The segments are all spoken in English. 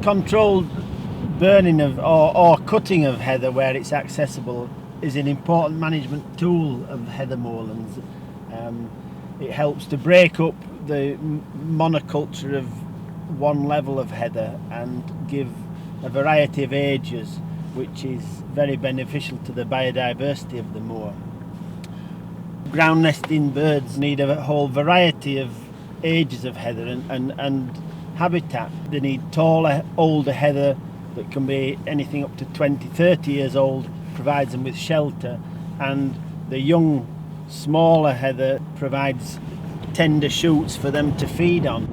Controlled burning of or cutting of heather where it's accessible is an important management tool of heather moorlands. It helps to break up the monoculture of one level of heather and give a variety of ages, which is very beneficial to the biodiversity of the moor. Ground nesting birds need a whole variety of ages of heather and habitat. They need taller, older heather that can be anything up to 20, 30 years old, provides them with shelter, and the young, smaller heather provides tender shoots for them to feed on.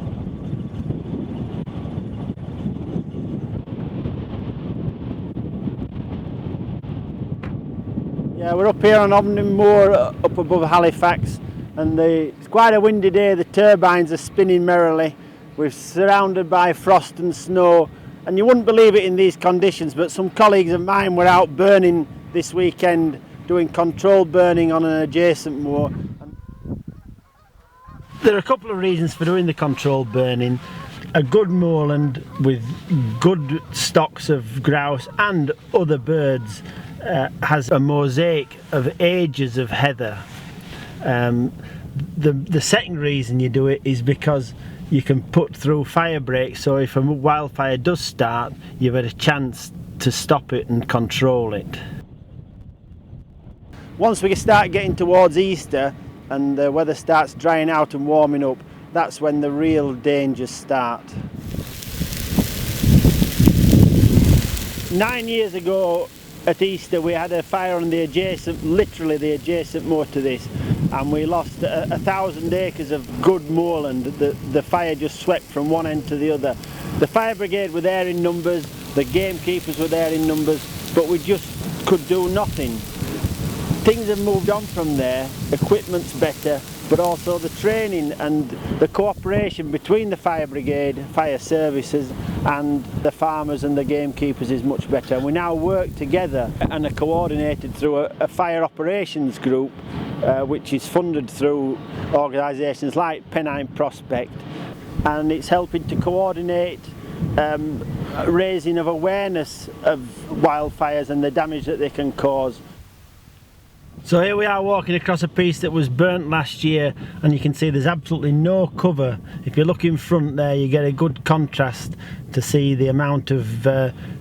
Yeah, we're up here on Omning Moor, up above Halifax, and it's quite a windy day. The turbines are spinning merrily. We're surrounded by frost and snow, and you wouldn't believe it in these conditions, but some colleagues of mine were out burning this weekend, doing controlled burning on an adjacent moor. There are a couple of reasons for doing the controlled burning. A good moorland with good stocks of grouse and other birds has a mosaic of ages of heather. The second reason you do it is because you can put through fire breaks, so if a wildfire does start, you've had a chance to stop it and control it. Once we start getting towards Easter and the weather starts drying out and warming up, that's when the real dangers start. 9 years ago at Easter we had a fire on the adjacent, literally the adjacent moor to this, and we lost 1,000 acres of good moorland. The fire just swept from one end to the other. The fire brigade were there in numbers, the gamekeepers were there in numbers, but we just could do nothing. Things have moved on from there, equipment's better, but also the training and the cooperation between the fire brigade, fire services and the farmers and the gamekeepers is much better. And we now work together and are coordinated through a fire operations group which is funded through organisations like Pennine Prospect, and it's helping to coordinate raising of awareness of wildfires and the damage that they can cause. So here we are walking across a piece that was burnt last year, and you can see there's absolutely no cover. If you look in front there, you get a good contrast to see the amount of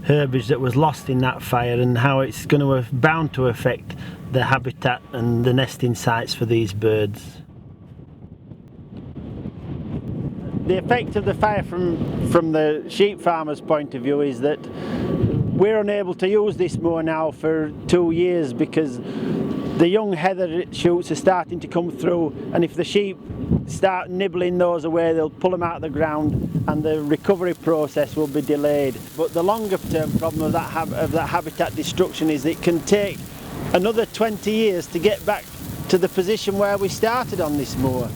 herbage that was lost in that fire and how it's going to bound to affect the habitat and the nesting sites for these birds. The effect of the fire from the sheep farmer's point of view is that we're unable to use this moor now for 2 years because the young heather shoots are starting to come through, and if the sheep start nibbling those away, they'll pull them out of the ground and the recovery process will be delayed. But the longer term problem of that habitat destruction is that it can take another 20 years to get back to the position where we started on this moor.